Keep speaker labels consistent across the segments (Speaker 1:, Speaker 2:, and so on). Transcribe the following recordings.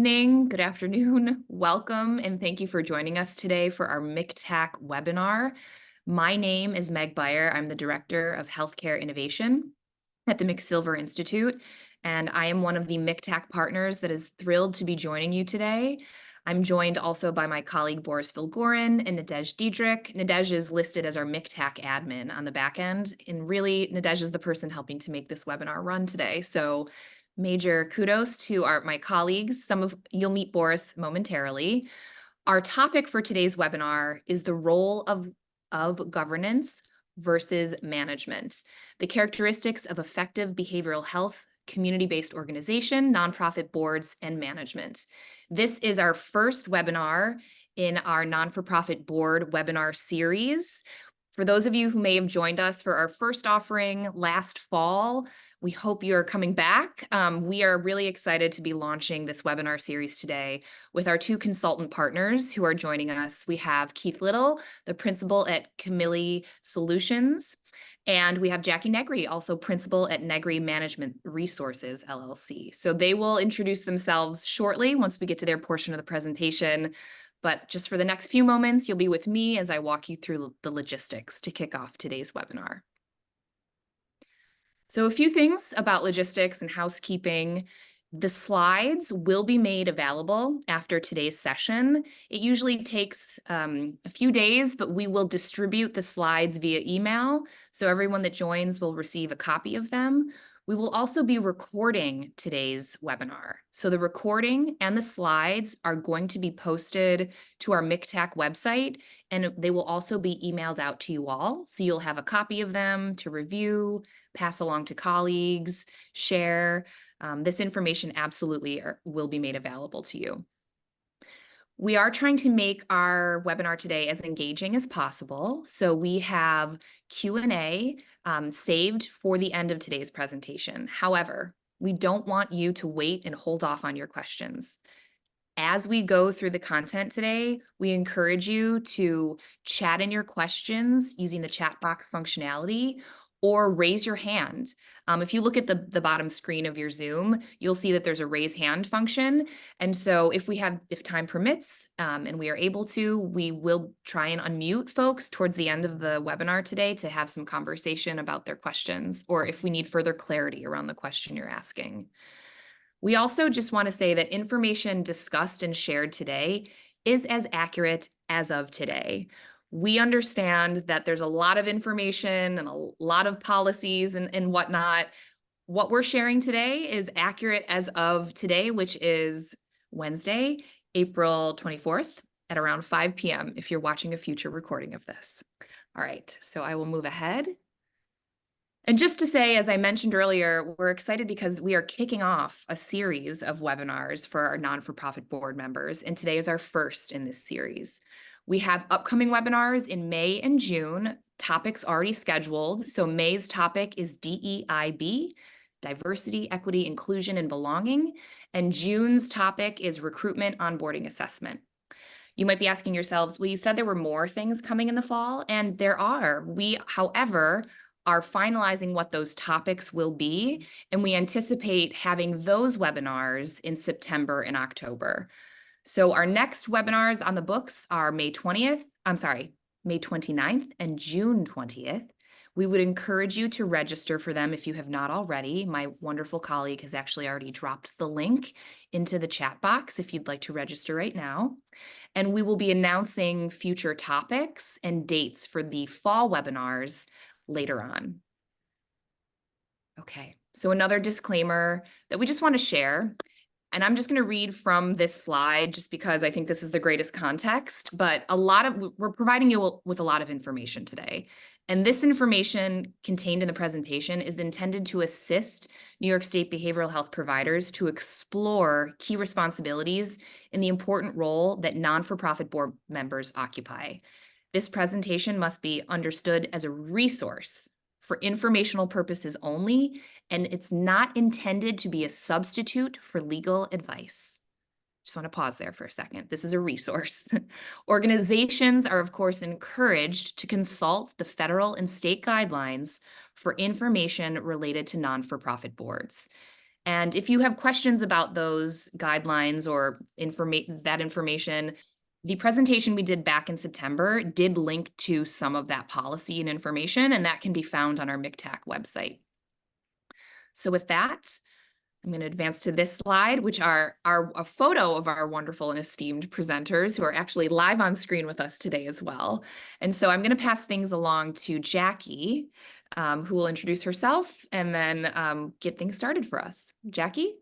Speaker 1: evening, good afternoon, welcome, and thank you for joining us today for our MICTAC webinar. My name is Meg Beyer. I'm the Director of Healthcare Innovation at the McSilver Institute, and I am one of the MICTAC partners that is thrilled to be joining you today. I'm joined also by my colleague Boris Vilgorin and Nadej Diedrich. Nadej is listed as our MICTAC admin on the back end, and really Nadej is the person helping to make this webinar run today. So major kudos to my colleagues. You'll meet Boris momentarily. Our topic for today's webinar is the role of governance versus management, the characteristics of effective behavioral health, community-based organization, nonprofit boards, and management. This is our first webinar in our non-for-profit board webinar series. For those of you who may have joined us for our first offering last fall, we hope you're coming back. We are really excited to be launching this webinar series today with our two consultant partners who are joining us. We have Keith Little, the principal at Camilli Solutions, and we have Jackie Negri, also principal at Negri Management Resources, LLC. So they will introduce themselves shortly once we get to their portion of the presentation. But just for the next few moments, you'll be with me as I walk you through the logistics to kick off today's webinar. So a few things about logistics and housekeeping. The slides will be made available after today's session. It usually takes a few days, but we will distribute the slides via email, so everyone that joins will receive a copy of them. We will also be recording today's webinar. So the recording and the slides are going to be posted to our MICTAC website, and they will also be emailed out to you all. So you'll have a copy of them to review, pass along to colleagues, share. This information absolutely will be made available to you. We are trying to make our webinar today as engaging as possible. So we have Q&A saved for the end of today's presentation. However, we don't want you to wait and hold off on your questions. As we go through the content today, we encourage you to chat in your questions using the chat box functionality or raise your hand. If you look at the bottom screen of your Zoom, you'll see that there's a raise hand function. And so if time permits and we are able to, we will try and unmute folks towards the end of the webinar today to have some conversation about their questions, or if we need further clarity around the question you're asking. We also just want to say that information discussed and shared today is as accurate as of today. We understand that there's a lot of information and a lot of policies and whatnot. What we're sharing today is accurate as of today, which is Wednesday, April 24th at around 5 p.m. if you're watching a future recording of this. All right, so I will move ahead. And just to say, as I mentioned earlier, we're excited because we are kicking off a series of webinars for our non-for-profit board members, and today is our first in this series. We have upcoming webinars in May and June, topics already scheduled. So May's topic is DEIB, Diversity, Equity, Inclusion, and Belonging, and June's topic is Recruitment, Onboarding, Assessment. You might be asking yourselves, well, you said there were more things coming in the fall, and there are. We, however, are finalizing what those topics will be, and we anticipate having those webinars in September and October. So our next webinars on the books are May 29th and June 20th. We would encourage you to register for them if you have not already. My wonderful colleague has actually already dropped the link into the chat box if you'd like to register right now. And we will be announcing future topics and dates for the fall webinars later on. Okay, so another disclaimer that we just want to share, and I'm just going to read from this slide just because I think this is the greatest context, but we're providing you with a lot of information today. And this information contained in the presentation is intended to assist New York State behavioral health providers to explore key responsibilities in the important role that non-for-profit board members occupy. This presentation must be understood as a resource for informational purposes only, and it's not intended to be a substitute for legal advice. Just want to pause there for a second. This is a resource. Organizations are, of course, encouraged to consult the federal and state guidelines for information related to non-for-profit boards. And if you have questions about those guidelines or that information, the presentation we did back in September did link to some of that policy and information, and that can be found on our MCTAC website. So with that, I'm going to advance to this slide, which are a photo of our wonderful and esteemed presenters who are actually live on screen with us today as well. And so I'm going to pass things along to Jackie, who will introduce herself and then get things started for us. Jackie?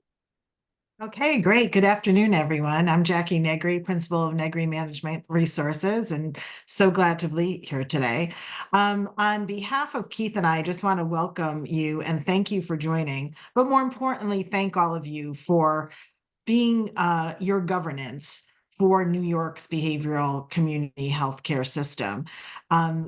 Speaker 2: Okay, great. Good afternoon, everyone. I'm Jackie Negri, Principal of Negri Management Resources, and so glad to be here today. On behalf of Keith and I just want to welcome you and thank you for joining, but more importantly, thank all of you for being your governance for New York's behavioral community healthcare system.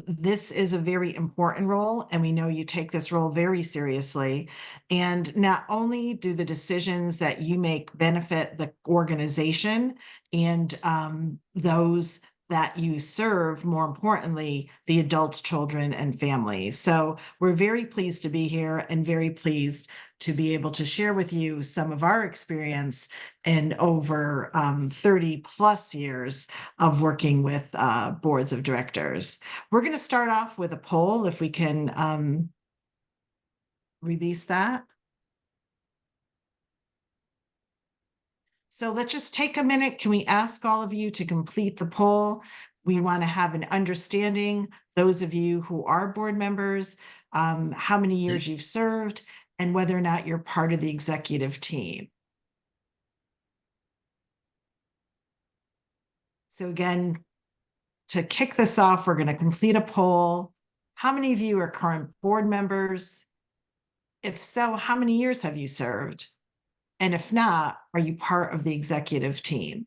Speaker 2: This is a very important role, and we know you take this role very seriously. And not only do the decisions that you make benefit the organization and those that you serve, more importantly, the adults, children, and families. So we're very pleased to be here and very pleased to be able to share with you some of our experience in over 30 plus years of working with boards of directors. We're going to start off with a poll, if we can release that. So let's just take a minute. Can we ask all of you to complete the poll? We want to have an understanding, those of you who are board members, how many years you've served, and whether or not you're part of the executive team. So again, to kick this off, we're going to complete a poll. How many of you are current board members? If so, how many years have you served? And if not, are you part of the executive team?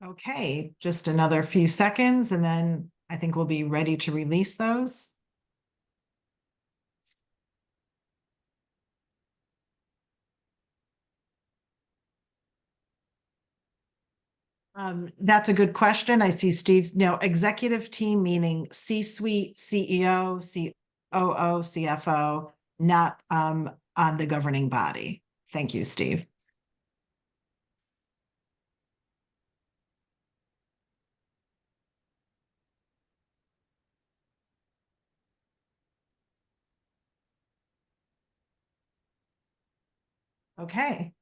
Speaker 2: Okay, just another few seconds, and then I think we'll be ready to release those. That's a good question. I see Steve's, no, executive team meaning C-suite, CEO, COO, CFO, not on the governing body. Thank you, Steve. Okay.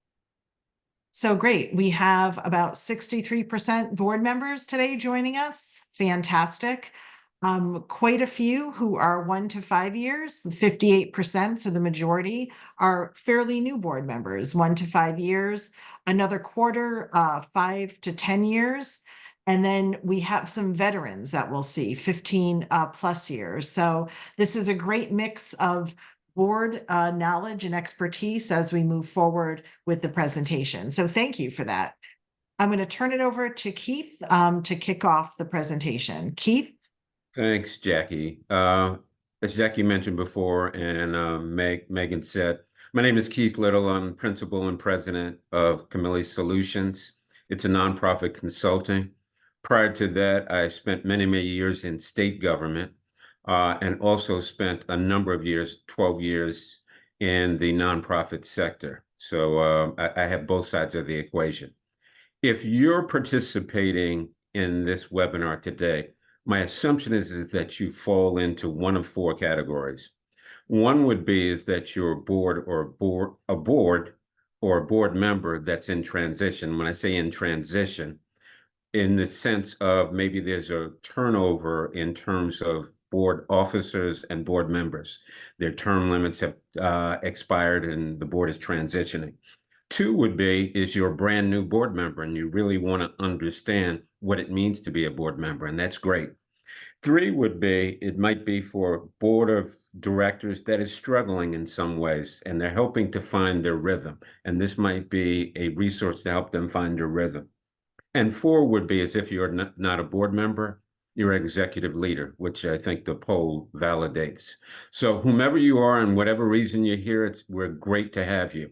Speaker 2: So great. We have about 63% board members today joining us. Fantastic. Quite a few who are 1 to 5 years, 58%, so the majority are fairly new board members, 1 to 5 years, another quarter, 5 to 10 years. And then we have some veterans that we'll see, 15 plus years. So this is a great mix of board knowledge and expertise as we move forward with the presentation. So thank you for that. I'm going to turn it over to Keith to kick off the presentation. Keith?
Speaker 3: Thanks, Jackie. As Jackie mentioned before, and Megan said, my name is Keith Little. I'm principal and president of Camilli Solutions. It's a nonprofit consulting. Prior to that, I spent many, many years in state government and also spent a number of years, 12 years, in the nonprofit sector. So I have both sides of the equation. If you're participating in this webinar today, my assumption is that you fall into one of 4 categories. One would be is that you're a board or a board member that's in transition. When I say in transition, in the sense of maybe there's a turnover in terms of board officers and board members. Their term limits have expired and the board is transitioning. 2 would be is you're a brand new board member and you really want to understand what it means to be a board member, and that's great. 3 would be, it might be for a board of directors that is struggling in some ways and they're helping to find their rhythm. And this might be a resource to help them find their rhythm. And 4 would be as if you're not a board member, your executive leader, which I think the poll validates. So whomever you are and whatever reason you're here, we're great to have you.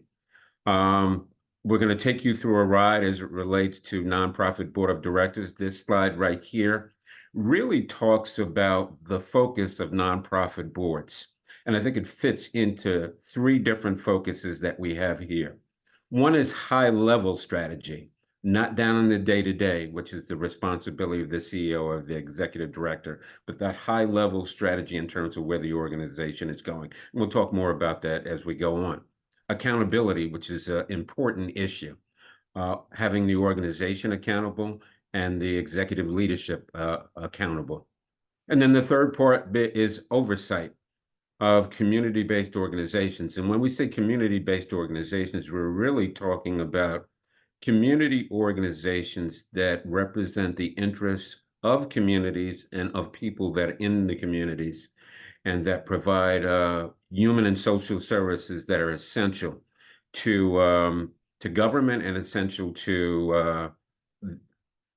Speaker 3: We're going to take you through a ride as it relates to nonprofit board of directors. This slide right here really talks about the focus of nonprofit boards. And I think it fits into three different focuses that we have here. One is high-level strategy, not down in the day-to-day, which is the responsibility of the CEO or the executive director, but that high-level strategy in terms of where the organization is going. And we'll talk more about that as we go on. Accountability, which is an important issue, having the organization accountable and the executive leadership accountable. And then the third part is oversight of community-based organizations. And when we say community-based organizations, we're really talking about community organizations that represent the interests of communities and of people that are in the communities and that provide human and social services that are essential to government and essential to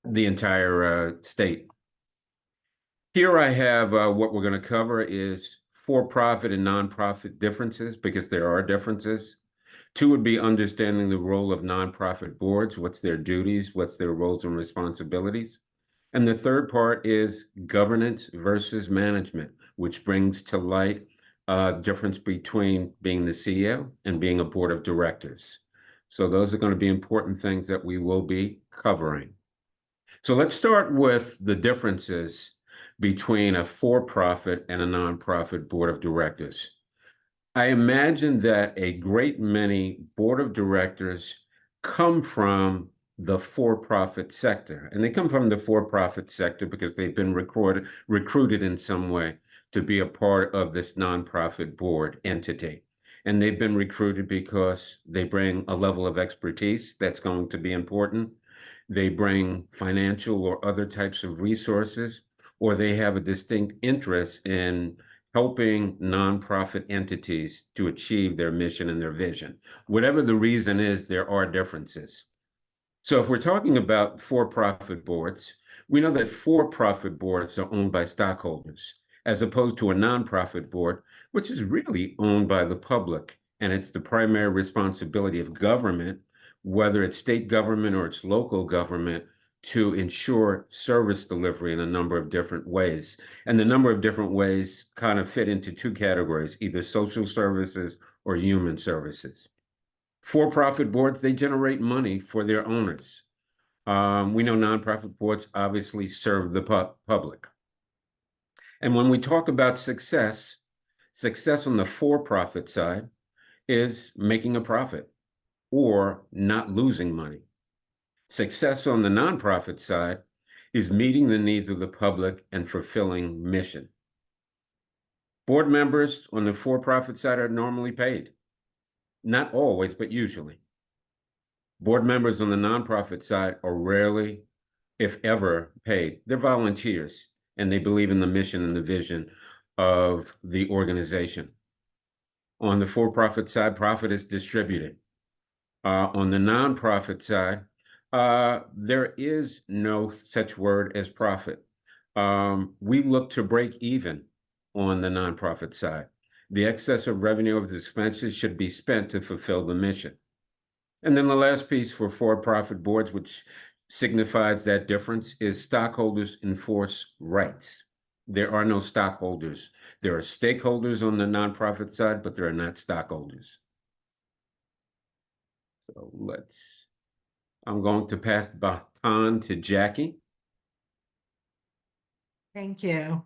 Speaker 3: the entire state. Here I have what we're going to cover is for-profit and nonprofit differences, because there are differences. Two would be understanding the role of nonprofit boards, what's their duties, what's their roles and responsibilities. And the third part is governance versus management, which brings to light a difference between being the CEO and being a board of directors. So those are going to be important things that we will be covering. So let's start with the differences between a for-profit and a nonprofit board of directors. I imagine that a great many board of directors come from the for-profit sector, and they come from the for-profit sector because they've been recruited in some way to be a part of this nonprofit board entity. And they've been recruited because they bring a level of expertise that's going to be important. They bring financial or other types of resources, or they have a distinct interest in helping nonprofit entities to achieve their mission and their vision. Whatever the reason is, there are differences. So if we're talking about for-profit boards, we know that for-profit boards are owned by stockholders, as opposed to a nonprofit board, which is really owned by the public. And it's the primary responsibility of government, whether it's state government or it's local government, to ensure service delivery in a number of different ways. And the number of different ways kind of fit into two categories, either social services or human services. For-profit boards, they generate money for their owners. We know nonprofit boards obviously serve the public. And when we talk about success on the for-profit side is making a profit or not losing money. Success on the nonprofit side is meeting the needs of the public and fulfilling mission. Board members on the for-profit side are normally paid. Not always, but usually. Board members on the nonprofit side are rarely, if ever, paid. They're volunteers, and they believe in the mission and the vision of the organization. On the for-profit side, profit is distributed. On the nonprofit side, there is no such word as profit. We look to break even on the nonprofit side. The excess of revenue of the expenses should be spent to fulfill the mission. And then the last piece for-profit boards, which signifies that difference, is stockholders enforce rights. There are no stockholders. There are stakeholders on the nonprofit side, but there are not stockholders. So I'm going to pass the baton to Jackie.
Speaker 2: Thank you.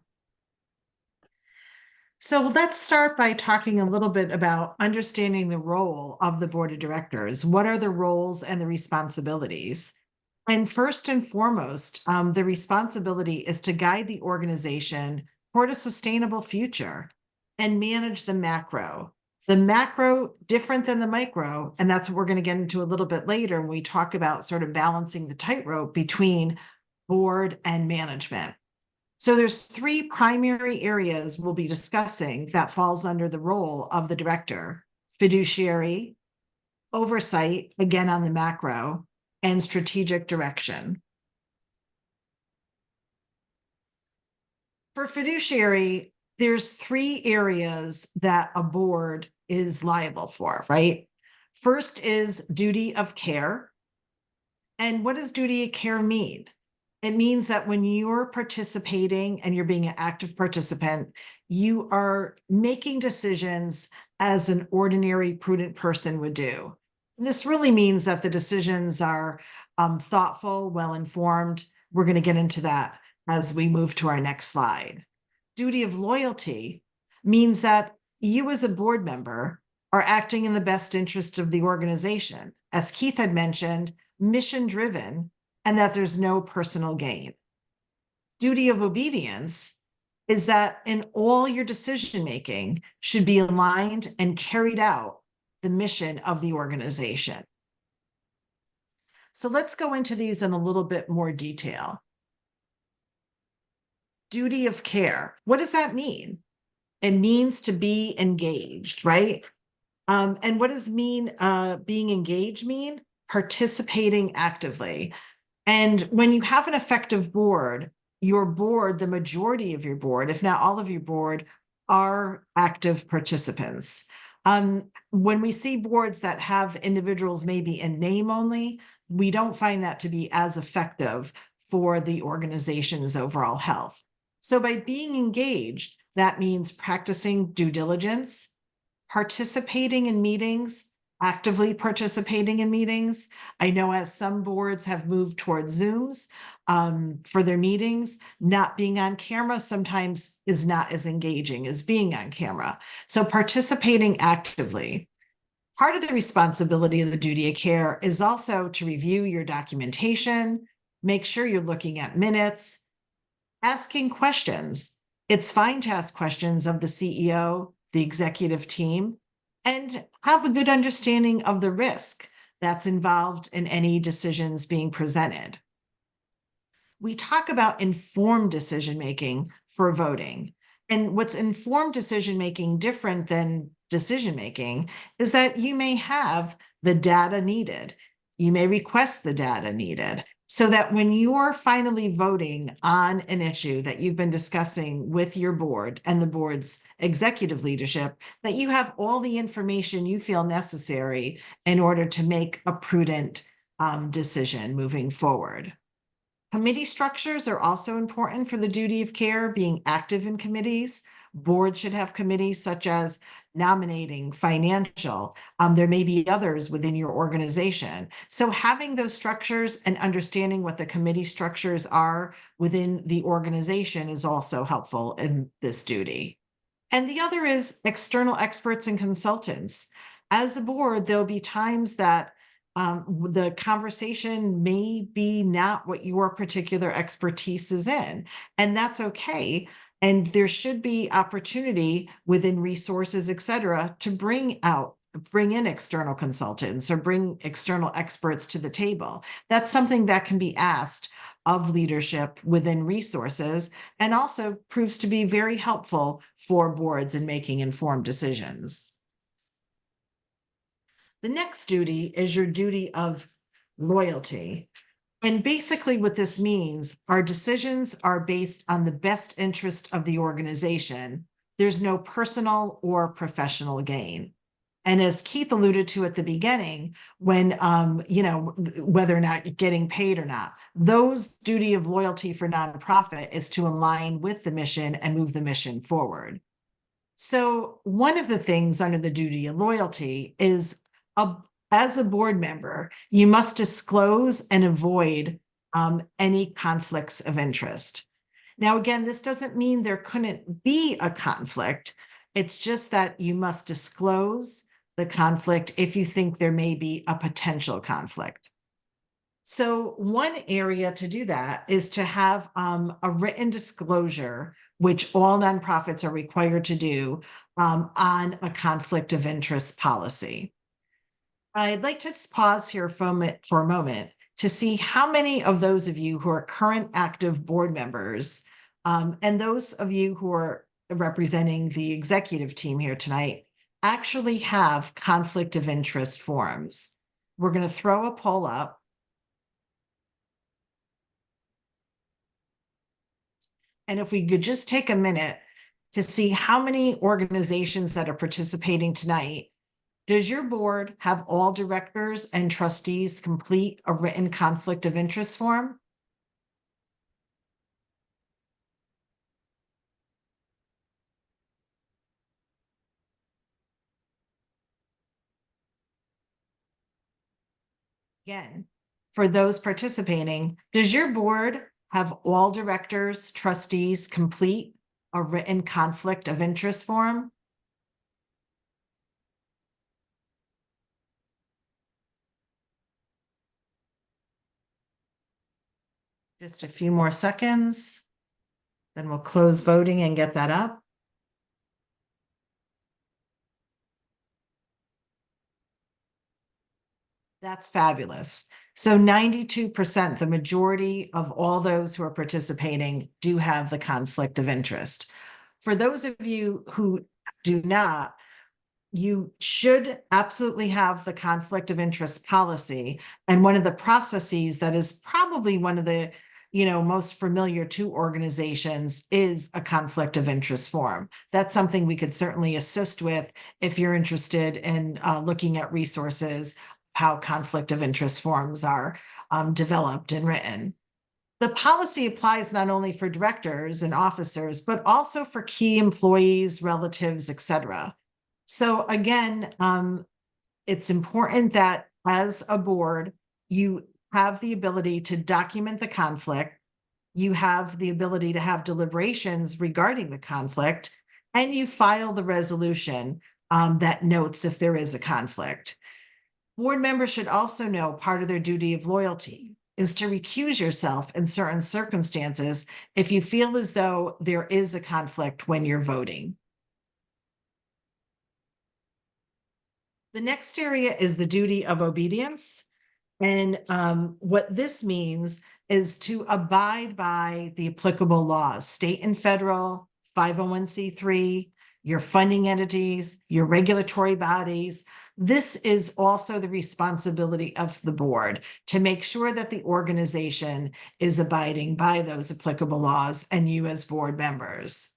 Speaker 2: So let's start by talking a little bit about understanding the role of the board of directors. What are the roles and the responsibilities? And first and foremost, the responsibility is to guide the organization toward a sustainable future and manage the macro. The macro different than the micro, and that's what we're going to get into a little bit later when we talk about sort of balancing the tightrope between board and management. So there's three primary areas we'll be discussing that falls under the role of the director: fiduciary, oversight, again on the macro, and strategic direction. For fiduciary, there's 3 areas that a board is liable for, right? First is duty of care. And what does duty of care mean? It means that when you're participating and you're being an active participant, you are making decisions as an ordinary, prudent person would do. This really means that the decisions are thoughtful, well-informed. We're going to get into that as we move to our next slide. Duty of loyalty means that you as a board member are acting in the best interest of the organization. As Keith had mentioned, mission driven, and that there's no personal gain. Duty of obedience is that in all your decision making should be aligned and carried out the mission of the organization. So let's go into these in a little bit more detail. Duty of care. What does that mean? It means to be engaged, right? And what does being engaged mean? Participating actively. And when you have an effective board, your board, the majority of your board, if not all of your board, are active participants. When we see boards that have individuals maybe in name only, we don't find that to be as effective for the organization's overall health. So by being engaged, that means practicing due diligence, participating in meetings, actively participating in meetings. I know as some boards have moved towards Zooms for their meetings, not being on camera sometimes is not as engaging as being on camera. So participating actively. Part of the responsibility of the duty of care is also to review your documentation, make sure you're looking at minutes, asking questions. It's fine to ask questions of the CEO, the executive team, and have a good understanding of the risk that's involved in any decisions being presented. We talk about informed decision-making for voting. And what's informed decision-making different than decision-making is that you may have the data needed. You may request the data needed, so that when you're finally voting on an issue that you've been discussing with your board and the board's executive leadership, that you have all the information you feel necessary in order to make a prudent decision moving forward. Committee structures are also important for the duty of care, being active in committees. Boards should have committees such as nominating, financial. There may be others within your organization. So having those structures and understanding what the committee structures are within the organization is also helpful in this duty. And the other is external experts and consultants. As a board, there'll be times that the conversation may be not what your particular expertise is in, and that's okay. And there should be opportunity within resources, et cetera, to bring in external consultants or bring external experts to the table. That's something that can be asked of leadership within resources and also proves to be very helpful for boards in making informed decisions. The next duty is your duty of loyalty. And basically what this means, our decisions are based on the best interest of the organization. There's no personal or professional gain. And as Keith alluded to at the beginning, when, whether or not you're getting paid or not, those duty of loyalty for nonprofit is to align with the mission and move the mission forward. So one of the things under the duty of loyalty is as a board member, you must disclose and avoid any conflicts of interest. Now, again, this doesn't mean there couldn't be a conflict. It's just that you must disclose the conflict if you think there may be a potential conflict. So one area to do that is to have a written disclosure, which all nonprofits are required to do on a conflict of interest policy. I'd like to pause here for a moment to see how many of those of you who are current active board members and those of you who are representing the executive team here tonight actually have conflict of interest forms. We're going to throw a poll up. And if we could just take a minute to see how many organizations that are participating tonight. Does your board have all directors and trustees complete a written conflict of interest form? Again, for those participating, does your board have all directors, trustees complete a written conflict of interest form? Just a few more seconds, then we'll close voting and get that up. That's fabulous. So 92%, the majority of all those who are participating do have the conflict of interest. For those of you who do not, you should absolutely have the conflict of interest policy. And one of the processes that is probably one of the most familiar to organizations is a conflict of interest form. That's something we could certainly assist with if you're interested in looking at resources, how conflict of interest forms are developed and written. The policy applies not only for directors and officers, but also for key employees, relatives, etc. So again, it's important that as a board, you have the ability to document the conflict, you have the ability to have deliberations regarding the conflict, and you file the resolution that notes if there is a conflict. Board members should also know part of their duty of loyalty is to recuse yourself in certain circumstances if you feel as though there is a conflict when you're voting. The next area is the duty of obedience. And what this means is to abide by the applicable laws, state and federal, 501c3, your funding entities, your regulatory bodies. This is also the responsibility of the board to make sure that the organization is abiding by those applicable laws and you as board members.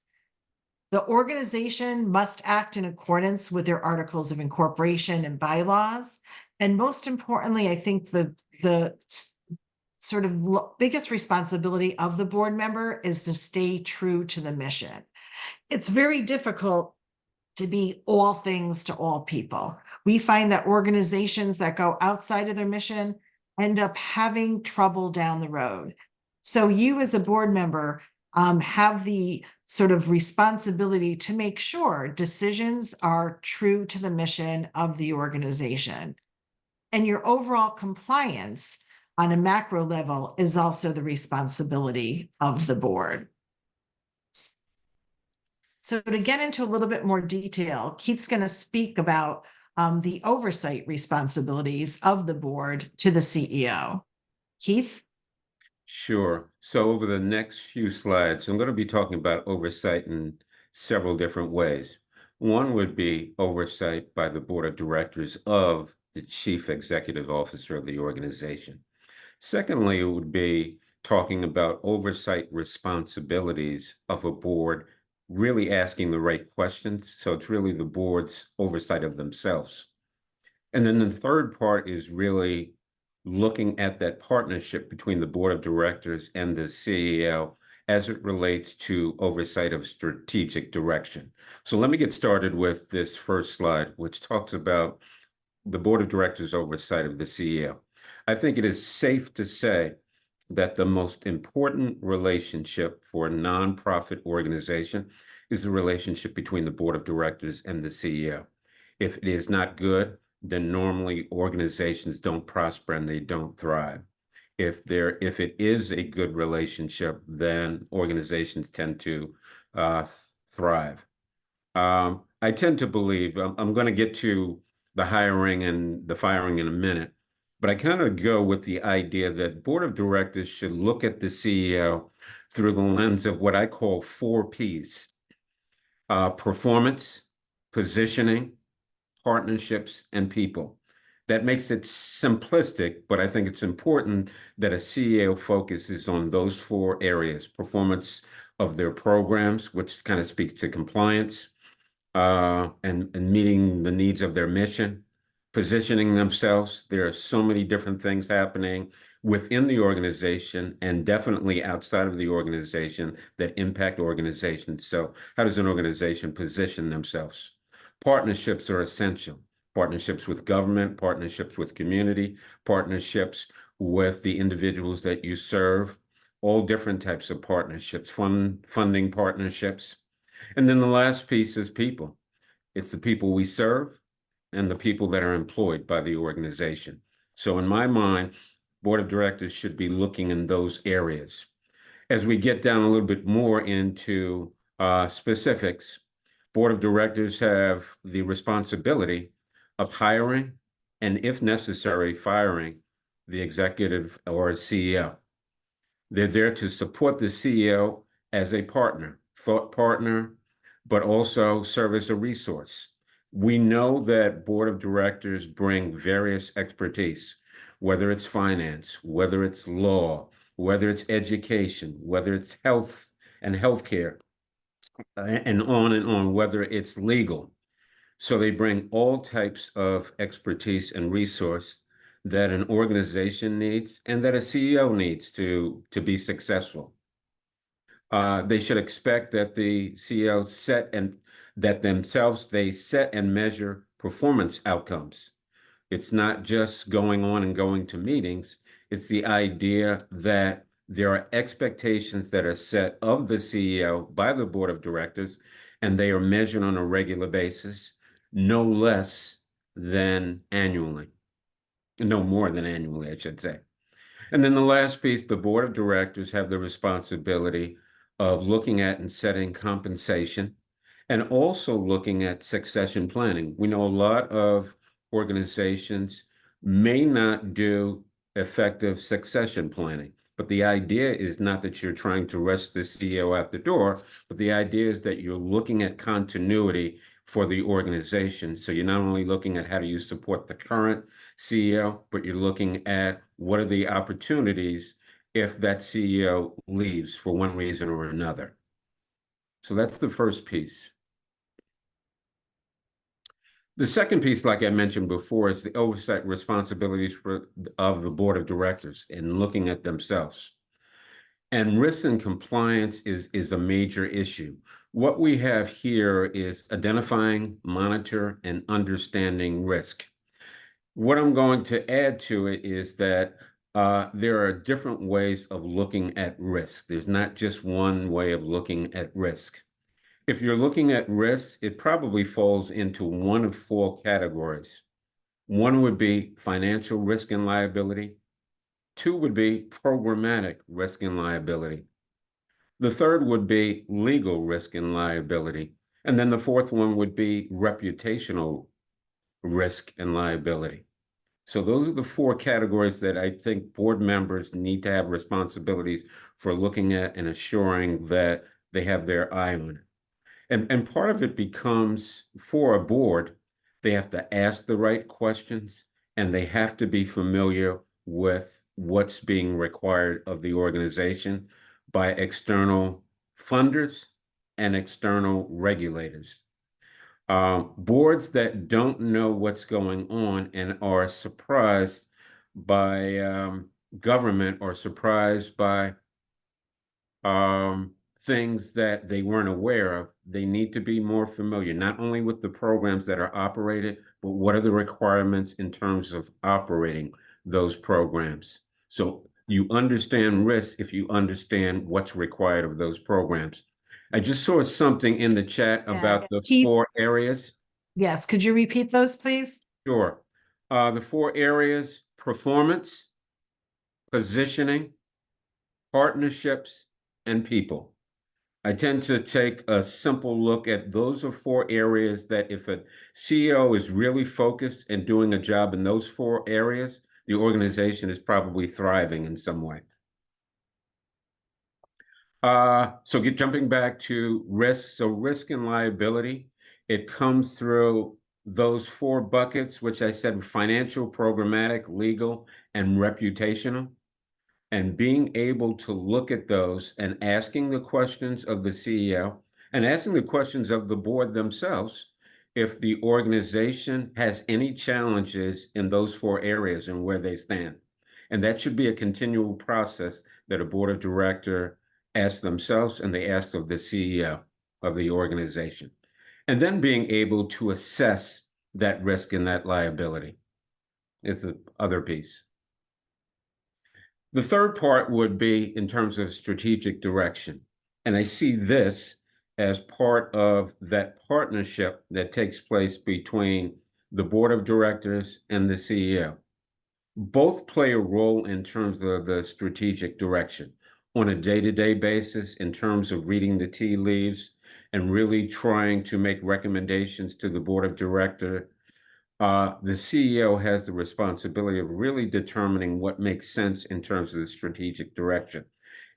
Speaker 2: The organization must act in accordance with their articles of incorporation and bylaws. And most importantly, I think the sort of biggest responsibility of the board member is to stay true to the mission. It's very difficult to be all things to all people. We find that organizations that go outside of their mission end up having trouble down the road. So you as a board member have the sort of responsibility to make sure decisions are true to the mission of the organization. And your overall compliance on a macro level is also the responsibility of the board. So to get into a little bit more detail, Keith's going to speak about the oversight responsibilities of the board to the CEO. Keith?
Speaker 3: Sure. So over the next few slides, I'm going to be talking about oversight in several different ways. One would be oversight by the board of directors of the chief executive officer of the organization. Secondly, it would be talking about oversight responsibilities of a board, really asking the right questions. So it's really the board's oversight of themselves. And then the third part is really looking at that partnership between the board of directors and the CEO as it relates to oversight of strategic direction. So let me get started with this first slide, which talks about the board of directors oversight of the CEO. I think it is safe to say that the most important relationship for a nonprofit organization is the relationship between the board of directors and the CEO. If it is not good, then normally organizations don't prosper and they don't thrive. If it is a good relationship, then organizations tend to thrive. I tend to believe, I'm going to get to the hiring and the firing in a minute, but I kind of go with the idea that board of directors should look at the CEO through the lens of what I call 4 Ps: performance, positioning, partnerships, and people. That makes it simplistic, but I think it's important that a CEO focuses on those 4 areas: performance, of their programs, which kind of speaks to compliance, and meeting the needs of their mission, positioning themselves. There are so many different things happening within the organization and definitely outside of the organization that impact organizations. So how does an organization position themselves? Partnerships are essential. Partnerships with government, partnerships with community, partnerships with the individuals that you serve, all different types of partnerships, funding partnerships. And then the last piece is people. It's the people we serve and the people that are employed by the organization. So in my mind, board of directors should be looking in those areas. As we get down a little bit more into specifics, board of directors have the responsibility of hiring and, if necessary, firing the executive or CEO. They're there to support the CEO as a partner, thought partner, but also serve as a resource. We know that board of directors bring various expertise, whether it's finance, whether it's law, whether it's education, whether it's health and healthcare, and on, whether it's legal. So they bring all types of expertise and resource that an organization needs and that a CEO needs to be successful. They should expect that the CEO set and that themselves they set and measure performance outcomes. It's not just going on and going to meetings. It's the idea that there are expectations that are set of the CEO by the board of directors, and they are measured on a regular basis, no less than annually, no more than annually, I should say. And then the last piece, the board of directors have the responsibility of looking at and setting compensation and also looking at succession planning. We know a lot of organizations may not do effective succession planning, but the idea is not that you're trying to rush the CEO out the door, but the idea is that you're looking at continuity for the organization. So you're not only looking at how do you support the current CEO, but you're looking at what are the opportunities if that CEO leaves for one reason or another. So that's the first piece. The second piece, like I mentioned before, is the oversight responsibilities of the board of directors and looking at themselves. And risk and compliance is a major issue. What we have here is identifying, monitor, and understanding risk. What I'm going to add to it is that there are different ways of looking at risk. There's not just one way of looking at risk. If you're looking at risk, it probably falls into one of four categories. One would be financial risk and liability. Two would be programmatic risk and liability. The third would be legal risk and liability. And then the fourth one would be reputational risk and liability. So those are the four categories that I think board members need to have responsibilities for looking at and assuring that they have their eye on it. And part of it becomes, for a board, they have to ask the right questions and they have to be familiar with what's being required of the organization by external funders and external regulators. Boards that don't know what's going on and are surprised by government or surprised by things that they weren't aware of, they need to be more familiar, not only with the programs that are operated, but what are the requirements in terms of operating those programs. So you understand risk if you understand what's required of those programs. I just saw something in the chat about the
Speaker 2: Keith,
Speaker 3: four areas.
Speaker 2: yes, could you repeat those, please?
Speaker 3: Sure. The four areas: performance, positioning, partnerships, and people. I tend to take a simple look at those are four areas that if a CEO is really focused and doing a job in those four areas, the organization is probably thriving in some way. So jumping back to risk. So risk and liability, it comes through those four buckets, which I said financial, programmatic, legal, and reputational. and being able to look at those and asking the questions of the CEO and asking the questions of the board themselves if the organization has any challenges in those 4 areas and where they stand. And that should be a continual process that a board of director asks themselves and they ask of the CEO of the organization. And then being able to assess that risk and that liability is the other piece. The third part would be in terms of strategic direction. And I see this as part of that partnership that takes place between the board of directors and the CEO. Both play a role in terms of the strategic direction on a day-to-day basis in terms of reading the tea leaves and really trying to make recommendations to the board of director. The CEO has the responsibility of really determining what makes sense in terms of the strategic direction,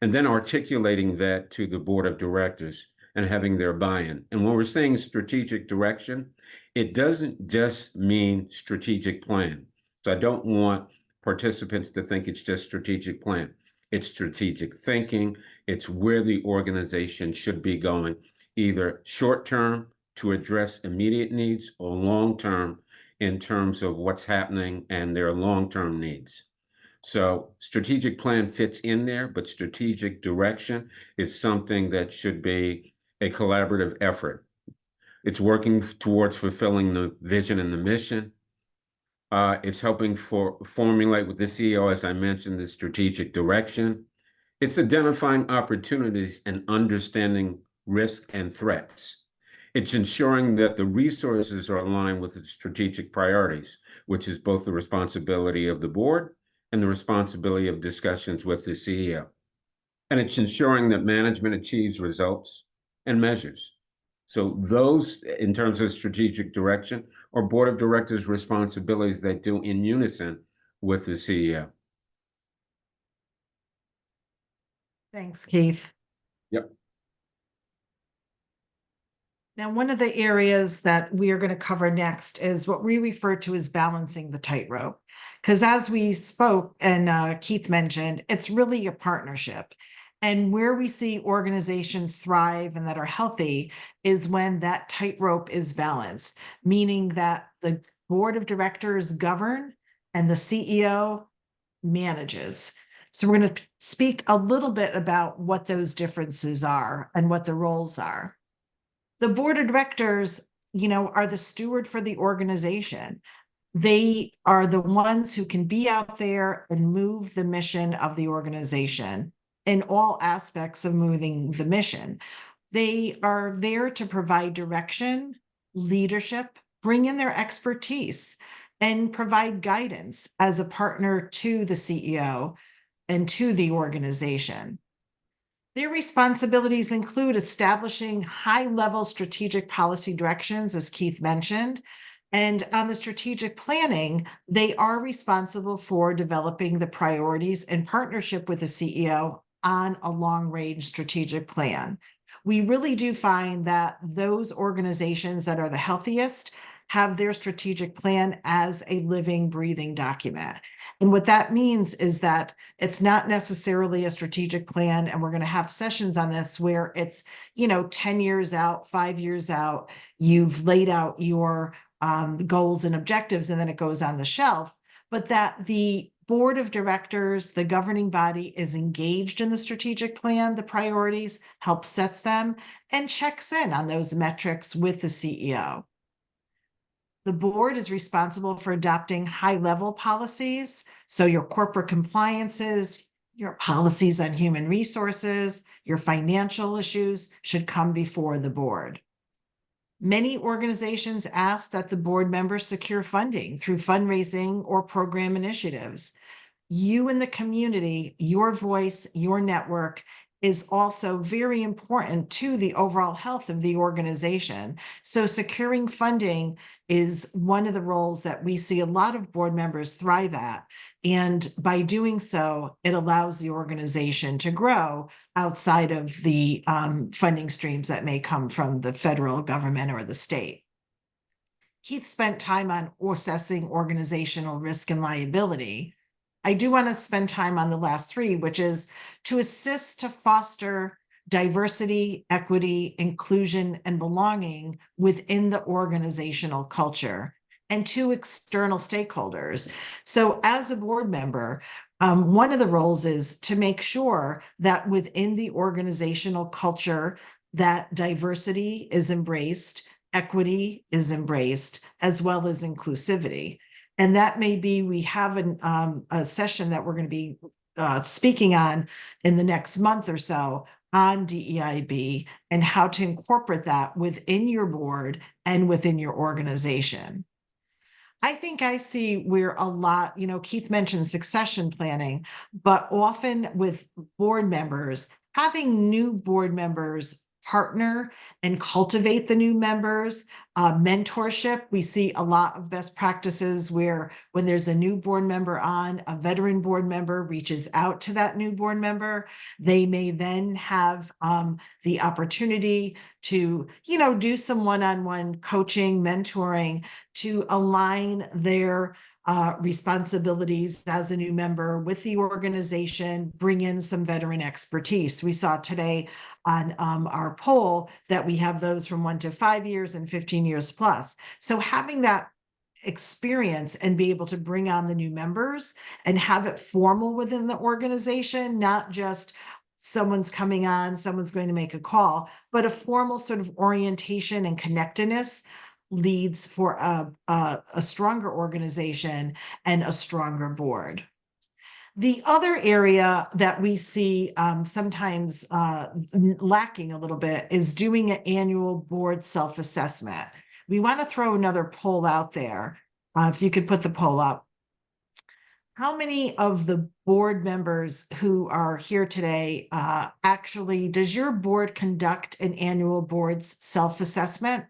Speaker 3: and then articulating that to the board of directors and having their buy-in. And when we're saying strategic direction, it doesn't just mean strategic plan. So I don't want participants to think it's just strategic plan. It's strategic thinking. It's where the organization should be going, either short-term to address immediate needs or long-term in terms of what's happening and their long-term needs. So strategic plan fits in there, but strategic direction is something that should be a collaborative effort. It's working towards fulfilling the vision and the mission. It's helping formulate with the CEO, as I mentioned, the strategic direction. It's identifying opportunities and understanding risk and threats. It's ensuring that the resources are aligned with the strategic priorities, which is both the responsibility of the board and the responsibility of discussions with the CEO. And it's ensuring that management achieves results and measures. So those, in terms of strategic direction, are board of directors' responsibilities that do in unison with the CEO.
Speaker 2: Thanks, Keith.
Speaker 3: Yep.
Speaker 2: Now, one of the areas that we are going to cover next is what we refer to as balancing the tightrope. Because as we spoke and Keith mentioned, it's really a partnership. And where we see organizations thrive and that are healthy is when that tightrope is balanced, meaning that the board of directors govern and the CEO manages. So we're going to speak a little bit about what those differences are and what the roles are. The board of directors, are the steward for the organization. They are the ones who can be out there and move the mission of the organization in all aspects of moving the mission. They are there to provide direction, leadership, bring in their expertise, and provide guidance as a partner to the CEO and to the organization. Their responsibilities include establishing high-level strategic policy directions, as Keith mentioned, and on the strategic planning, they are responsible for developing the priorities in partnership with the CEO on a long-range strategic plan. We really do find that those organizations that are the healthiest have their strategic plan as a living, breathing document. And what that means is that it's not necessarily a strategic plan, and we're going to have sessions on this where it's, 10 years out, 5 years out, you've laid out your goals and objectives, and then it goes on the shelf, but that the board of directors, the governing body, is engaged in the strategic plan, the priorities, helps sets them, and checks in on those metrics with the CEO. The board is responsible for adopting high-level policies, so your corporate compliances, your policies on human resources, your financial issues should come before the board. Many organizations ask that the board members secure funding through fundraising or program initiatives. You in the community, your voice, your network is also very important to the overall health of the organization. So securing funding is one of the roles that we see a lot of board members thrive at. And by doing so, it allows the organization to grow outside of the funding streams that may come from the federal government or the state. Keith spent time on assessing organizational risk and liability. I do want to spend time on the last three, which is to assist to foster diversity, equity, inclusion, and belonging within the organizational culture, and to external stakeholders. So as a board member, one of the roles is to make sure that within the organizational culture, that diversity is embraced, equity is embraced, as well as inclusivity. And that may be, we have a session that we're going to be speaking on in the next month or so on DEIB and how to incorporate that within your board and within your organization. I think I see where a lot, Keith mentioned succession planning, but often with board members, having new board members partner and cultivate the new members, mentorship. We see a lot of best practices where when there's a new board member on, a veteran board member reaches out to that new board member. They may then have the opportunity to, do some one-on-one coaching, mentoring to align their responsibilities as a new member with the organization, bring in some veteran expertise. We saw today on our poll that we have those from 1 to 5 years and 15 years plus. So having that experience and be able to bring on the new members and have it formal within the organization, not just someone's coming on, someone's going to make a call, but a formal sort of orientation and connectedness leads for a stronger organization and a stronger board. The other area that we see sometimes lacking a little bit is doing an annual board self-assessment. We want to throw another poll out there. If you could put the poll up. How many of the board members who are here today actually, does your board conduct an annual board's self-assessment?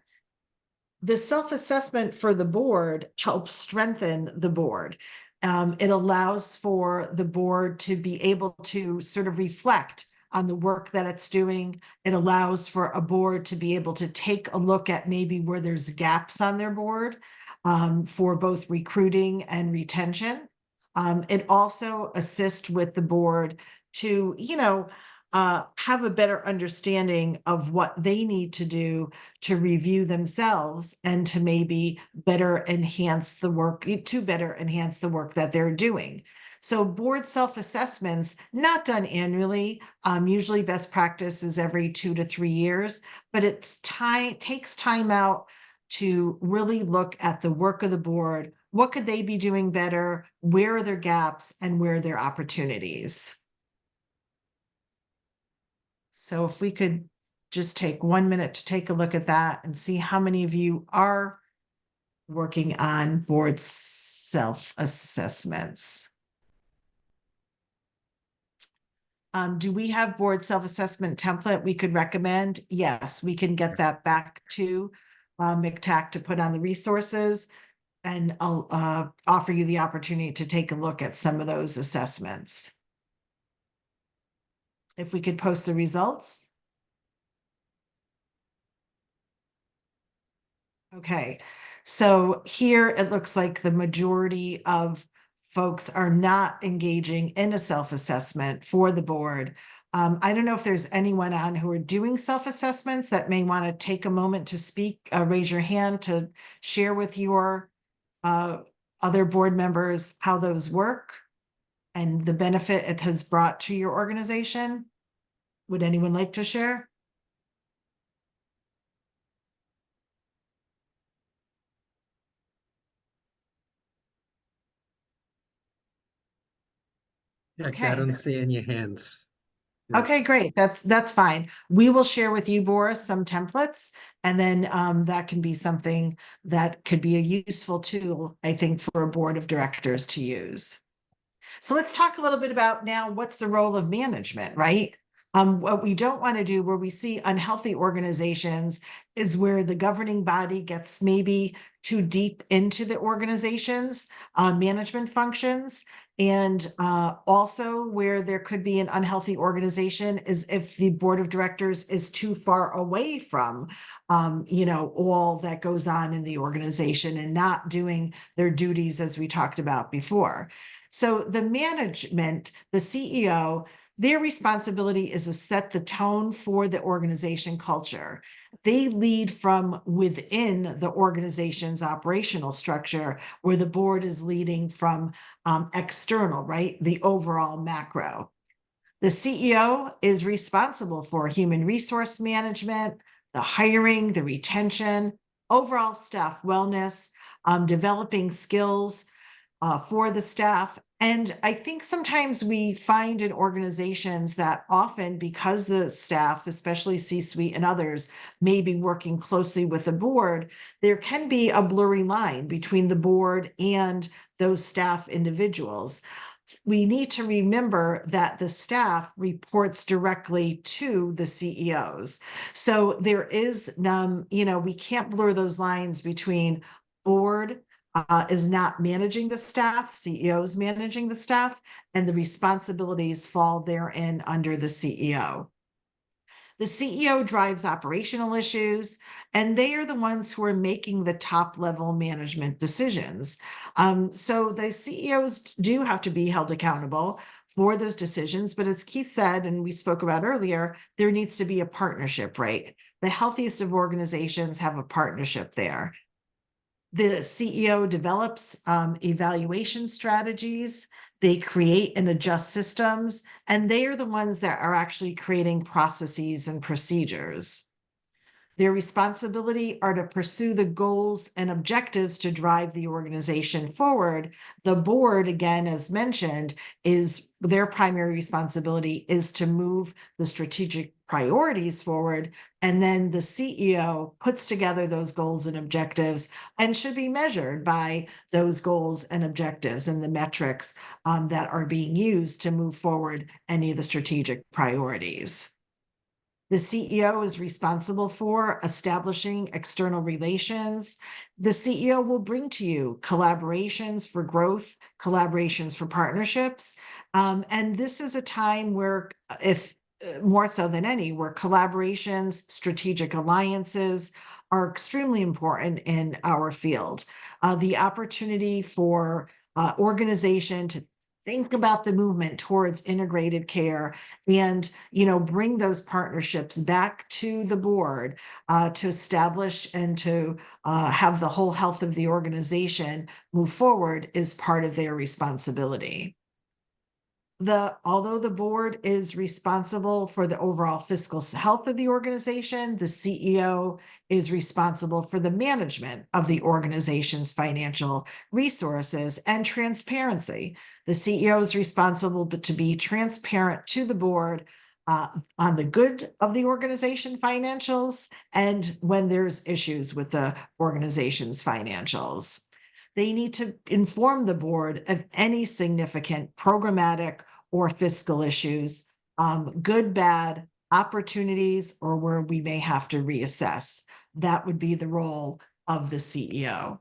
Speaker 2: The self-assessment for the board helps strengthen the board. It allows for the board to be able to sort of reflect on the work that it's doing. It allows for a board to be able to take a look at maybe where there's gaps on their board for both recruiting and retention. It also assists with the board to, have a better understanding of what they need to do to review themselves and to maybe better enhance the work, that they're doing. So board self-assessments, not done annually, usually best practice is every 2 to 3 years, but takes time out to really look at the work of the board. What could they be doing better? Where are their gaps and where are their opportunities? So if we could just take 1 minute to take a look at that and see how many of you are working on board self-assessments. Do we have board self-assessment template we could recommend? Yes, we can get that back to MCTAC to put on the resources, and I'll offer you the opportunity to take a look at some of those assessments. If we could post the results. Okay, so here it looks like the majority of folks are not engaging in a self-assessment for the board. I don't know if there's anyone on who are doing self-assessments that may want to take a moment to speak. Raise your hand to share with your other board members how those work and the benefit it has brought to your organization. Would anyone like to share?
Speaker 4: Okay. I don't see any hands.
Speaker 2: Okay, great. That's fine. We will share with you, Boris, some templates, and then that can be something that could be a useful tool, I think, for a board of directors to use. So let's talk a little bit about now what's the role of management, right? What we don't want to do where we see unhealthy organizations is where the governing body gets maybe too deep into the organization's management functions. And also where there could be an unhealthy organization is if the board of directors is too far away from, all that goes on in the organization and not doing their duties as we talked about before. So the management, the CEO, their responsibility is to set the tone for the organization culture. They lead from within the organization's operational structure, where the board is leading from external, right? The overall macro. The CEO is responsible for human resource management, the hiring, the retention, overall staff wellness, developing skills for the staff. And I think sometimes we find in organizations that often, because the staff, especially C-suite and others, may be working closely with the board, there can be a blurry line between the board and those staff individuals. We need to remember that the staff reports directly to the CEOs. So there is, we can't blur those lines between board is not managing the staff, CEOs managing the staff, and the responsibilities fall therein under the CEO. The CEO drives operational issues, and they are the ones who are making the top level management decisions. So the CEOs do have to be held accountable for those decisions. But as Keith said, and we spoke about earlier, there needs to be a partnership, right? The healthiest of organizations have a partnership there. The CEO develops evaluation strategies. They create and adjust systems, and they are the ones that are actually creating processes and procedures. Their responsibility are to pursue the goals and objectives to drive the organization forward. The board, again, as mentioned, is their primary responsibility is to move the strategic priorities forward. And then the CEO puts together those goals and objectives and should be measured by those goals and objectives and the metrics that are being used to move forward any of the strategic priorities. The CEO is responsible for establishing external relations. The CEO will bring to you collaborations for growth, collaborations for partnerships. And this is a time where, if more so than any, where collaborations, strategic alliances are extremely important in our field. The opportunity for organization to think about the movement towards integrated care and bring those partnerships back to the board to establish and to have the whole health of the organization move forward is part of their responsibility. Although the board is responsible for the overall fiscal health of the organization, the CEO is responsible for the management of the organization's financial resources and transparency. The CEO is responsible to be transparent to the board on the good of the organization financials and when there's issues with the organization's financials. They need to inform the board of any significant programmatic or fiscal issues, good, bad, opportunities, or where we may have to reassess. That would be the role of the CEO.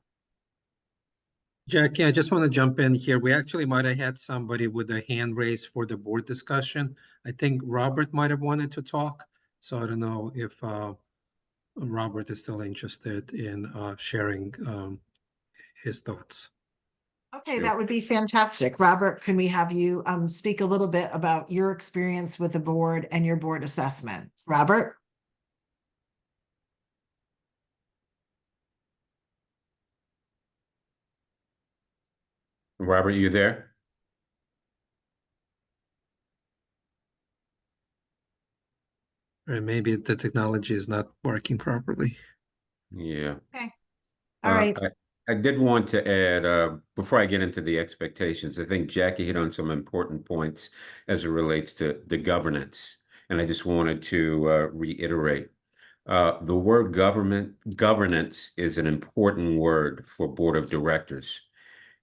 Speaker 4: Jackie, I just want to jump in here. We actually might have had somebody with a hand raised for the board discussion. I think Robert might have wanted to talk. So I don't know if Robert is still interested in sharing his thoughts.
Speaker 2: Okay,
Speaker 3: Sure.
Speaker 2: that would be fantastic. Robert, can we have you speak a little bit about your experience with the board and your board assessment? Robert?
Speaker 3: Robert, you there?
Speaker 4: Or maybe the technology is not working properly.
Speaker 3: Yeah.
Speaker 2: Okay. All right.
Speaker 3: I did want to add, before I get into the expectations, I think Jackie hit on some important points as it relates to the governance. And I just wanted to reiterate. The word governance is an important word for board of directors.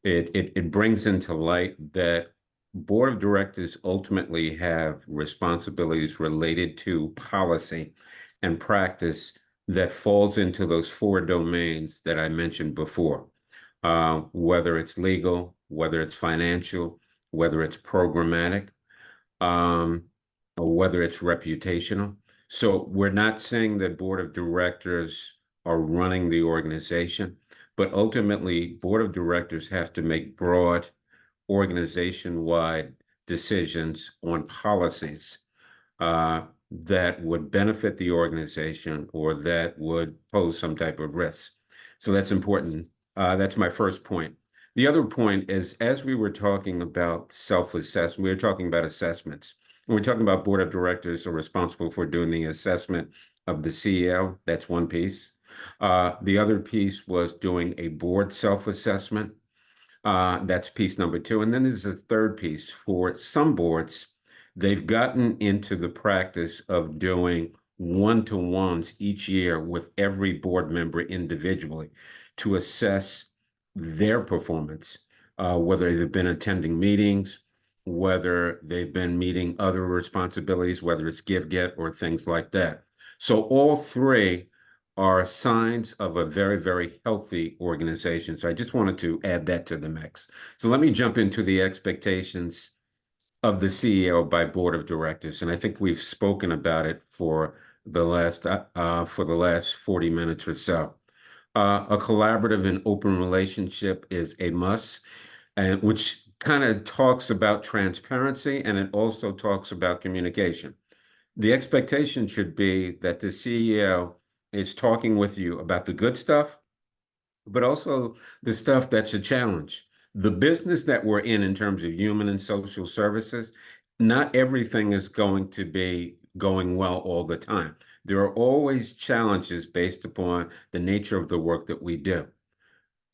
Speaker 3: It brings into light that board of directors ultimately have responsibilities related to policy and practice that falls into those four domains that I mentioned before, whether it's legal, whether it's financial, whether it's programmatic, or whether it's reputational. So we're not saying that board of directors are running the organization, but ultimately board of directors have to make broad, organization-wide decisions on policies that would benefit the organization or that would pose some type of risk. So that's important. That's my first point. The other point is, as we were talking about self-assessment, we were talking about assessments. When we're talking about board of directors are responsible for doing the assessment of the CEO. That's one piece. The other piece was doing a board self-assessment. That's piece number two. And then there's a third piece. For some boards, they've gotten into the practice of doing one-to-ones each year with every board member individually to assess their performance, whether they've been attending meetings, whether they've been meeting other responsibilities, whether it's give, get, or things like that. So all three are signs of a very, very healthy organization. So I just wanted to add that to the mix. So let me jump into the expectations of the CEO by board of directors. And I think we've spoken about it for the last 40 minutes or so. A collaborative and open relationship is a must, and which kind of talks about transparency, and it also talks about communication. The expectation should be that the CEO is talking with you about the good stuff, but also the stuff that's a challenge. The business that we're in terms of human and social services, not everything is going to be going well all the time. There are always challenges based upon the nature of the work that we do.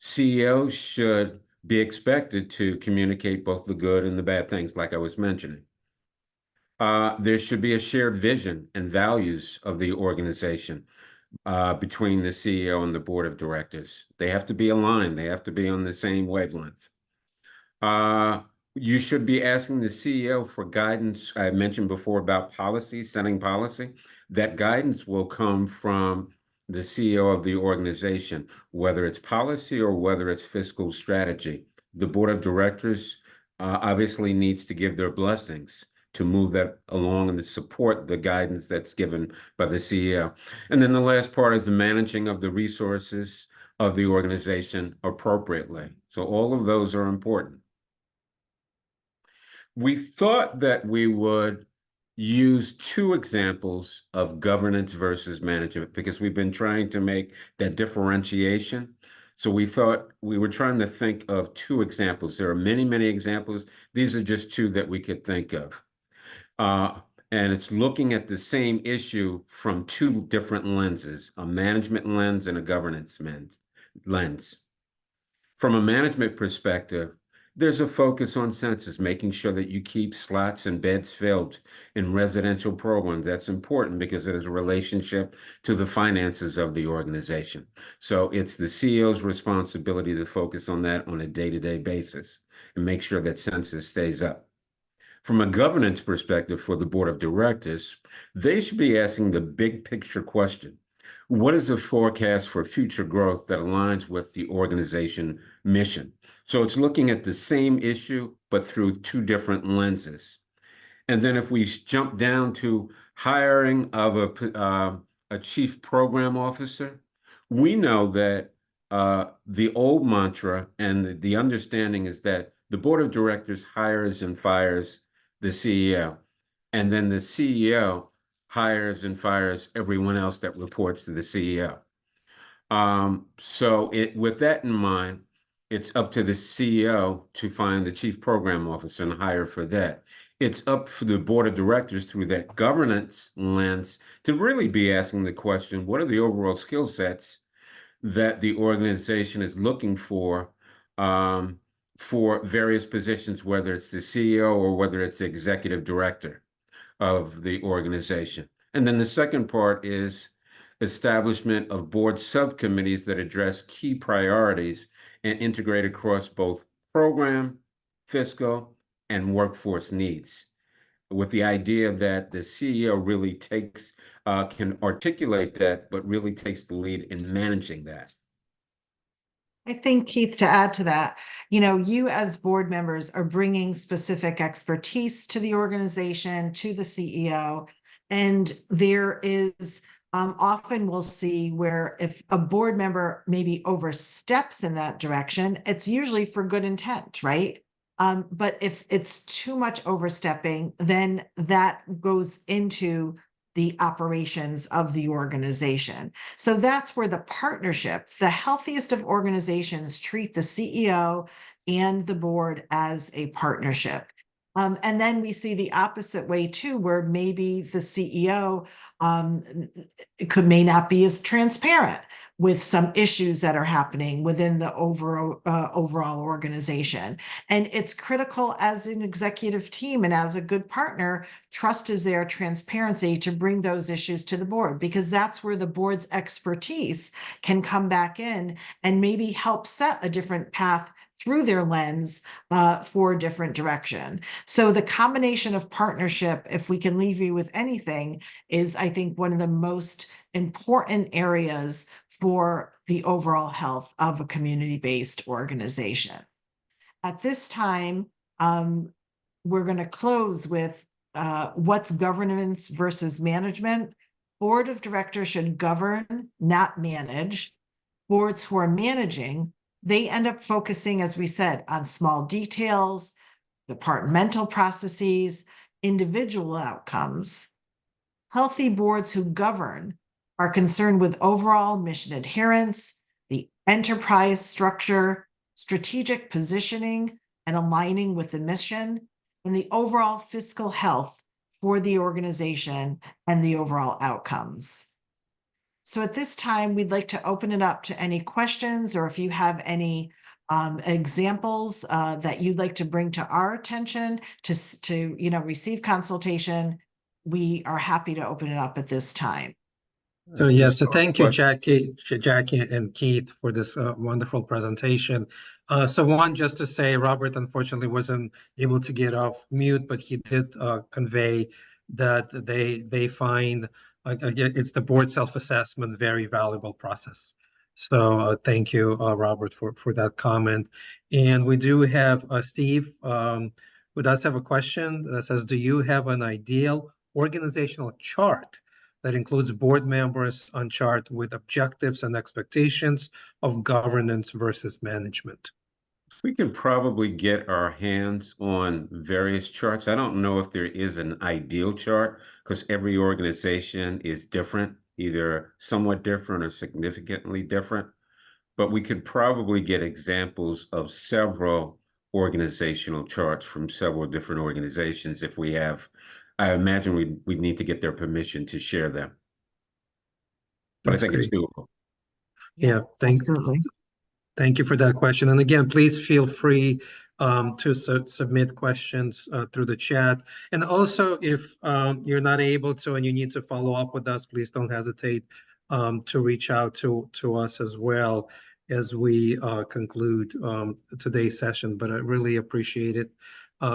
Speaker 3: CEOs should be expected to communicate both the good and the bad things, like I was mentioning. There should be a shared vision and values of the organization between the CEO and the board of directors. They have to be aligned. They have to be on the same wavelength. You should be asking the CEO for guidance. I mentioned before about policy, setting policy. That guidance will come from the CEO of the organization, whether it's policy or whether it's fiscal strategy. The board of directors obviously needs to give their blessings to move that along and to support the guidance that's given by the CEO. And then the last part is the managing of the resources of the organization appropriately. So all of those are important. We thought that we would use two examples of governance versus management because we've been trying to make that differentiation. So we thought we were trying to think of two examples. There are many, many examples. These are just two that we could think of. And it's looking at the same issue from two different lenses, a management lens and a governance lens. From a management perspective, there's a focus on census, making sure that you keep slots and beds filled in residential programs. That's important because it has a relationship to the finances of the organization. So it's the CEO's responsibility to focus on that on a day-to-day basis and make sure that census stays up. From a governance perspective for the board of directors, they should be asking the big picture question. What is the forecast for future growth that aligns with the organization mission? So it's looking at the same issue, but through two different lenses. And then if we jump down to hiring of a chief program officer, we know that the old mantra and the understanding is that the board of directors hires and fires the CEO, and then the CEO hires and fires everyone else that reports to the CEO. So with that in mind, it's up to the CEO to find the chief program officer and hire for that. It's up for the board of directors through that governance lens to really be asking the question, what are the overall skill sets that the organization is looking for various positions, whether it's the CEO or whether it's the executive director of the organization. And then the second part is establishment of board subcommittees that address key priorities and integrate across both program, fiscal, and workforce needs, with the idea that the CEO really can articulate that, but really takes the lead in managing that.
Speaker 2: I think, Keith, to add to that, you as board members are bringing specific expertise to the organization, to the CEO, and there is often we'll see where if a board member maybe oversteps in that direction, it's usually for good intent, right? But if it's too much overstepping, then that goes into the operations of the organization. So that's where the partnership, the healthiest of organizations treat the CEO and the board as a partnership. And then we see the opposite way too, where maybe the CEO may not be as transparent with some issues that are happening within the overall organization. And it's critical as an executive team and as a good partner, trust is there, transparency to bring those issues to the board, because that's where the board's expertise can come back in and maybe help set a different path through their lens for a different direction. So the combination of partnership, if we can leave you with anything, is I think one of the most important areas for the overall health of a community-based organization. At this time, we're going to close with what's governance versus management. Board of directors should govern, not manage. Boards who are managing, they end up focusing, as we said, on small details, departmental processes, individual outcomes. Healthy boards who govern are concerned with overall mission adherence, the enterprise structure, strategic positioning, and aligning with the mission, and the overall fiscal health for the organization and the overall outcomes. So at this time, we'd like to open it up to any questions, or if you have any examples that you'd like to bring to our attention to receive consultation, we are happy to open it up at this time.
Speaker 4: So
Speaker 3: Let's
Speaker 4: yeah,
Speaker 3: just
Speaker 4: so
Speaker 3: start with
Speaker 4: thank you,
Speaker 3: questions.
Speaker 4: Jackie and Keith, for this wonderful presentation. So one, just to say, Robert unfortunately wasn't able to get off mute, but he did convey that they find again, it's the board self-assessment very valuable process. So thank you, Robert, for that comment. And we do have Steve, who does have a question that says, do you have an ideal organizational chart that includes board members on chart with objectives and expectations of governance versus management?
Speaker 3: We can probably get our hands on various charts. I don't know if there is an ideal chart because every organization is different, either somewhat different or significantly different. But we could probably get examples of several organizational charts from several different organizations if we have. I imagine we'd need to get their permission to share them. But I think it's doable.
Speaker 4: Yeah,
Speaker 2: absolutely.
Speaker 4: Thank you for that question. And again, please feel free to submit questions through the chat. And also, if you're not able to and you need to follow up with us, please don't hesitate to reach out to us as well as we conclude today's session. But I really appreciate it,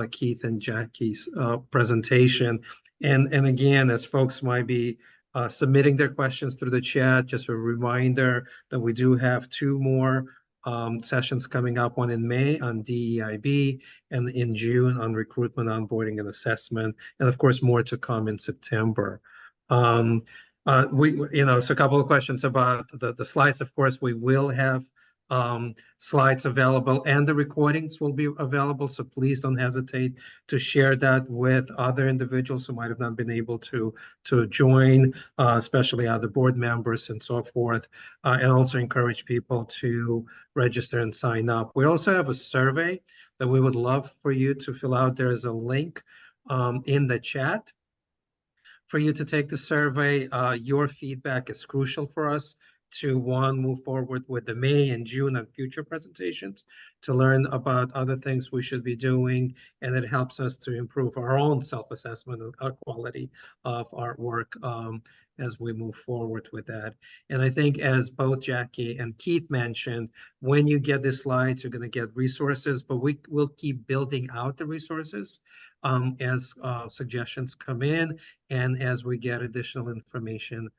Speaker 4: Keith and Jackie's presentation. And again, as folks might be submitting their questions through the chat, just a reminder that we do have 2 more sessions coming up, one in May on DEIB and in June on recruitment, onboarding, and assessment, and of course more to come in September. So a couple of questions about the slides. Of course, we will have slides available and the recordings will be available, so please don't hesitate to share that with other individuals who might have not been able to join, especially other board members and so forth, and also encourage people to register and sign up. We also have a survey that we would love for you to fill out. There is a link in the chat for you to take the survey. Your feedback is crucial for us to move forward with the May and June and future presentations, to learn about other things we should be doing, and it helps us to improve our own self-assessment and our quality of our work as we move forward with that. And I think, as both Jackie and Keith mentioned, when you get the slides, you're going to get resources, but we will keep building out the resources as suggestions come in and as we get additional information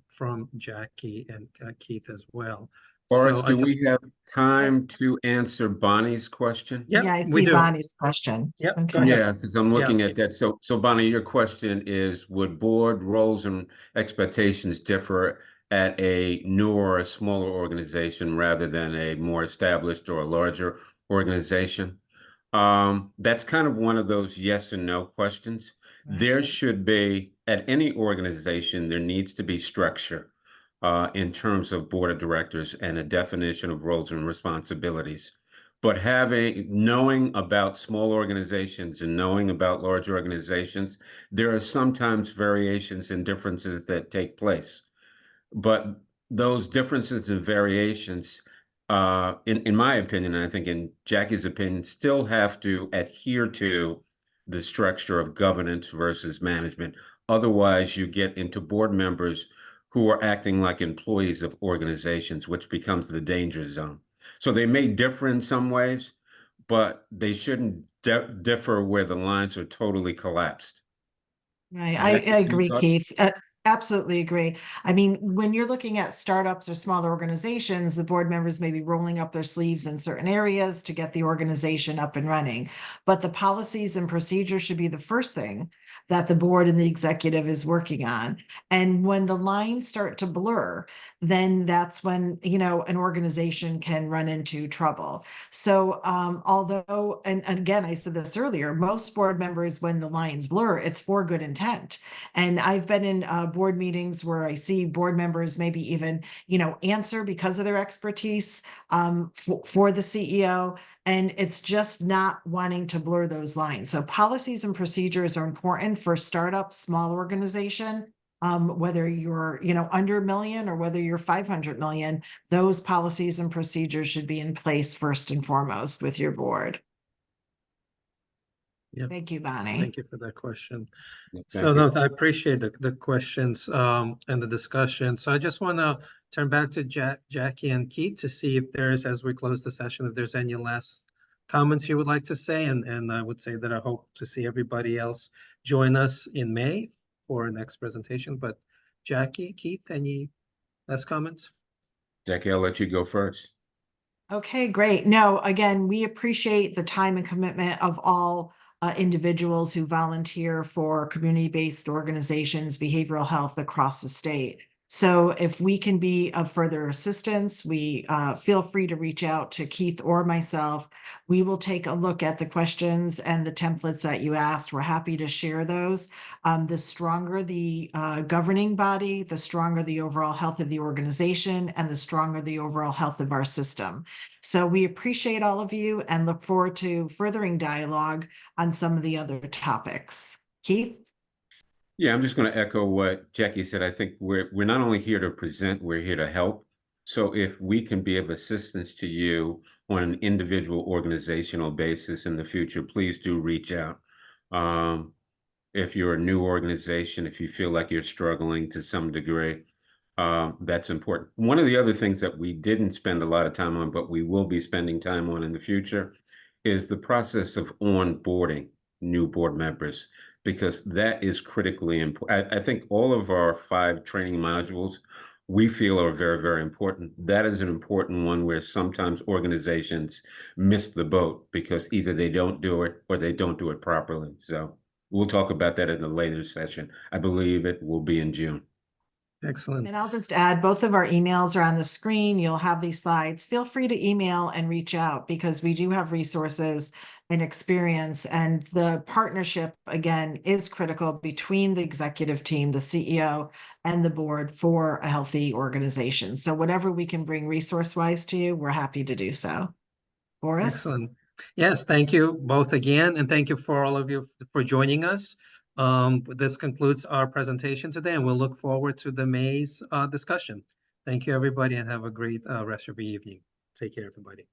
Speaker 4: from Jackie and Keith as well.
Speaker 3: Boris,
Speaker 4: So
Speaker 3: do we have time to answer Bonnie's question?
Speaker 2: Yeah, I
Speaker 4: we
Speaker 2: see
Speaker 4: do.
Speaker 2: Bonnie's question.
Speaker 4: Yep,
Speaker 2: Okay.
Speaker 4: go ahead.
Speaker 3: Yeah, because I'm looking at that. So Bonnie, your question is, would board roles and expectations differ at a newer or smaller organization rather than a more established or a larger organization? That's kind of one of those yes and no questions. There should be, at any organization, there needs to be structure in terms of board of directors and a definition of roles and responsibilities. But knowing about small organizations and knowing about large organizations, there are sometimes variations and differences that take place. But those differences and variations, in my opinion, and I think in Jackie's opinion, still have to adhere to the structure of governance versus management. Otherwise, you get into board members who are acting like employees of organizations, which becomes the danger zone. So they may differ in some ways, but they shouldn't differ where the lines are totally collapsed.
Speaker 2: Right.
Speaker 3: Jackie,
Speaker 2: I
Speaker 3: any
Speaker 2: agree,
Speaker 3: thoughts?
Speaker 2: Keith. Absolutely agree. I mean, when you're looking at startups or smaller organizations, the board members may be rolling up their sleeves in certain areas to get the organization up and running. But the policies and procedures should be the first thing that the board and the executive is working on. And when the lines start to blur, then that's when, an organization can run into trouble. So, although, and again, I said this earlier, most board members, when the lines blur, it's for good intent. And I've been in board meetings where I see board members maybe even, answer because of their expertise for the CEO. And it's just not wanting to blur those lines. So policies and procedures are important for startup, small organization. Whether you're, under a million or whether you're 500 million, those policies and procedures should be in place first and foremost with your board.
Speaker 4: Yeah,
Speaker 2: Thank you, Bonnie.
Speaker 4: thank you for that question. So
Speaker 3: Thank you.
Speaker 4: no, I appreciate the questions and the discussion. So I just want to turn back to Jackie and Keith to see if there's, as we close the session, if there's any last comments you would like to say. And I would say that I hope to see everybody else join us in May for our next presentation. But Jackie, Keith, any last comments?
Speaker 3: Jackie, I'll let you go first.
Speaker 2: Okay, great. No, again, we appreciate the time and commitment of all individuals who volunteer for community-based organizations, behavioral health across the state. So if we can be of further assistance, we feel free to reach out to Keith or myself. We will take a look at the questions and the templates that you asked. We're happy to share those. The stronger the governing body, the stronger the overall health of the organization, and the stronger the overall health of our system. So we appreciate all of you and look forward to furthering dialogue on some of the other topics. Keith?
Speaker 3: Yeah, I'm just going to echo what Jackie said. I think we're not only here to present, we're here to help. So if we can be of assistance to you on an individual organizational basis in the future, please do reach out. If you're a new organization, if you feel like you're struggling to some degree, that's important. One of the other things that we didn't spend a lot of time on, but we will be spending time on in the future, is the process of onboarding new board members, because that is critically important. I think all of our 5 training modules we feel are very, very important. That is an important one where sometimes organizations miss the boat because either they don't do it or they don't do it properly. So we'll talk about that in a later session. I believe it will be in June.
Speaker 4: Excellent.
Speaker 2: And I'll just add, both of our emails are on the screen. You'll have these slides. Feel free to email and reach out because we do have resources and experience. And the partnership, again, is critical between the executive team, the CEO, and the board for a healthy organization. So whatever we can bring resource-wise to you, we're happy to do so. Boris?
Speaker 4: Excellent. Yes, thank you both again, and thank you for all of you for joining us. This concludes our presentation today, and we'll look forward to the May's discussion. Thank you, everybody, and have a great rest of your evening. Take care, everybody.